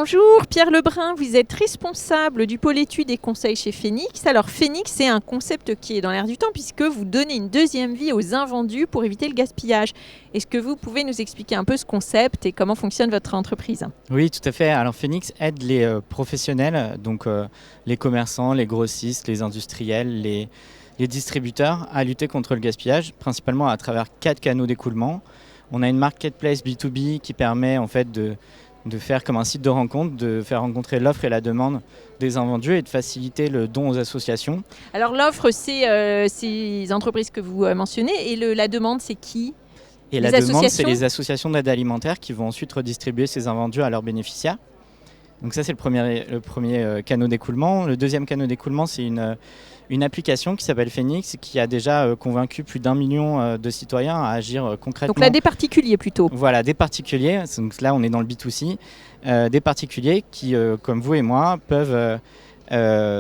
Bonjour, Pierre Lebrun, vous êtes responsable du pôle études et conseils chez Phoenix. Alors Phoenix, c'est un concept qui est dans l'air du temps puisque vous donnez une deuxième vie aux invendus pour éviter le gaspillage. Est-ce que vous pouvez nous expliquer un peu ce concept et comment fonctionne votre entreprise ? Oui, tout à fait. Alors Phoenix aide les professionnels, donc les commerçants, les grossistes, les industriels, les distributeurs à lutter contre le gaspillage, principalement à travers 4 canaux d'écoulement. On a une marketplace B2B qui permet en fait de faire comme un site de rencontre, de faire rencontrer l'offre et la demande des invendus et de faciliter le don aux associations. Alors l'offre, c'est ces entreprises que vous mentionnez et la demande, c'est qui ? Et la demande, c'est les associations d'aide alimentaire qui vont ensuite redistribuer ces invendus à leurs bénéficiaires. Donc ça, c'est le premier canal d'écoulement. Le deuxième canal d'écoulement, c'est une application qui s'appelle Phoenix, qui a déjà convaincu plus d'1 million de citoyens à agir concrètement. Donc là, des particuliers plutôt. Voilà, des particuliers. Donc là, on est dans le B2C. Des particuliers qui, comme vous et moi, peuvent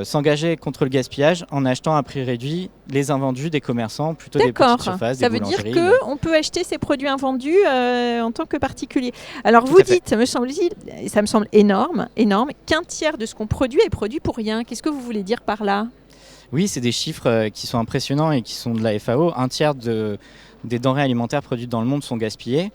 s'engager contre le gaspillage en achetant à prix réduit les invendus des commerçants, plutôt des petites surfaces, des boulangeries. Ça veut dire qu'on peut acheter ces produits invendus en tant que particulier. Alors vous dites, ça me semble énorme, qu'un tiers de ce qu'on produit est produit pour rien. Qu'est-ce que vous voulez dire par là ? Oui, c'est des chiffres qui sont impressionnants et qui sont de la FAO. Un tiers des denrées alimentaires produites dans le monde sont gaspillées.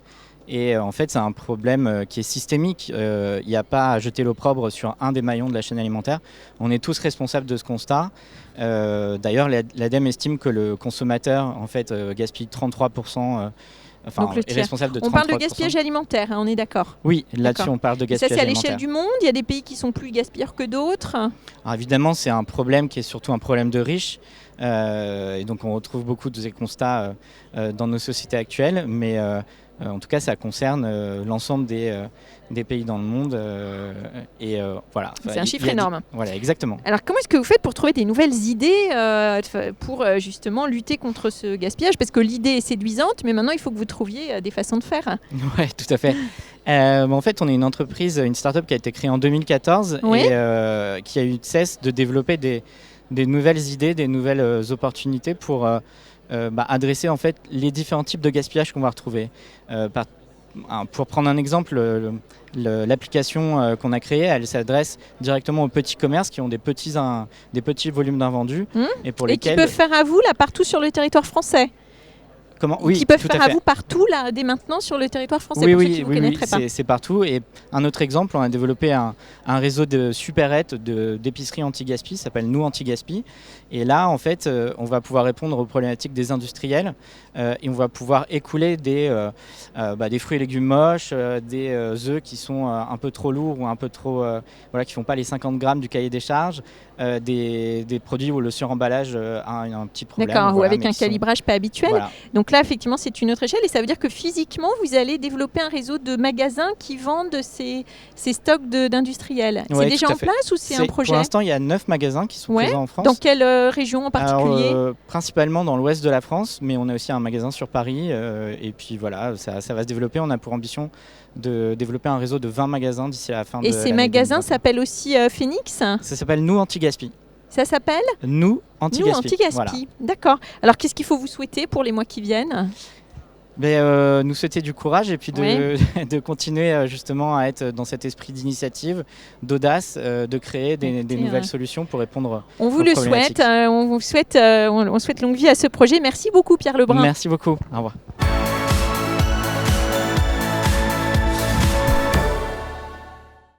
Et en fait, c'est un problème qui est systémique. Il n'y a pas à jeter l'opprobre sur un des maillons de la chaîne alimentaire. On est tous responsables de ce constat. D'ailleurs, l'ADEME estime que le consommateur en fait, gaspille 33%. Donc est responsable de 33%. On parle de gaspillage alimentaire, hein, on est d'accord ? Oui, là-dessus on parle de gaspillage alimentaire. Ça, c'est à l'échelle du monde ? Il y a des pays qui sont plus gaspilleurs que d'autres ? Alors, évidemment, c'est un problème qui est surtout un problème de riches. Et donc on retrouve beaucoup de ces constats dans nos sociétés actuelles. Mais en tout cas, ça concerne l'ensemble des pays dans le monde. Voilà. C'est un chiffre énorme. Voilà, exactement. Alors, comment est-ce que vous faites pour trouver des nouvelles idées pour justement lutter contre ce gaspillage ? Parce que l'idée est séduisante, mais maintenant, il faut que vous trouviez des façons de faire. Oui, tout à fait. En fait, on est une entreprise, une start-up qui a été créée en 2014 et qui a eu cesse de développer des nouvelles idées, des nouvelles opportunités pour adresser en fait les différents types de gaspillage qu'on va retrouver. Pour prendre un exemple, l'application qu'on a créée, elle s'adresse directement aux petits commerces qui ont des petits volumes d'invendus et qui peuvent faire à vous là partout sur le territoire français. Oui, qui peuvent faire à vous partout là, dès maintenant sur le territoire français pour ceux qui ne vous connaîtraient pas. C'est partout. Et un autre exemple, on a développé un réseau de supérettes d'épicerie anti-gaspi, ça s'appelle Nous Anti-Gaspi. Et là, en fait, on va pouvoir répondre aux problématiques des industriels et on va pouvoir écouler des fruits et légumes moches, des œufs qui sont un peu trop lourds ou un peu trop, qui font pas les 50 grammes du cahier des charges, des produits où le suremballage a un petit problème. D'accord, ou avec un calibrage pas habituel. Voilà. Donc là, effectivement, c'est une autre échelle et ça veut dire que physiquement, vous allez développer un réseau de magasins qui vendent ces stocks d'industriels. C'est déjà en place ou c'est un projet ? Pour l'instant, il y a 9 magasins qui sont présents en France. Dans quelle région en particulier ? Principalement dans l'ouest de la France, mais on a aussi un magasin sur Paris. Et puis voilà, ça va se développer. On a pour ambition de développer un réseau de 20 magasins d'ici à la fin de l'année. Et ces magasins s'appellent aussi Phoenix ? Ça s'appelle Nous Anti-Gaspi. Ça s'appelle ? Nous Anti-Gaspi. Nous Anti-Gaspi, voilà. D'accord. Alors qu'est-ce qu'il faut vous souhaiter pour les mois qui viennent ? Nous souhaiter du courage et puis de continuer justement à être dans cet esprit d'initiative, d'audace, de créer des nouvelles solutions pour répondre aux problématiques. On souhaite longue vie à ce projet. Merci beaucoup Pierre Lebrun. Merci beaucoup. Au revoir.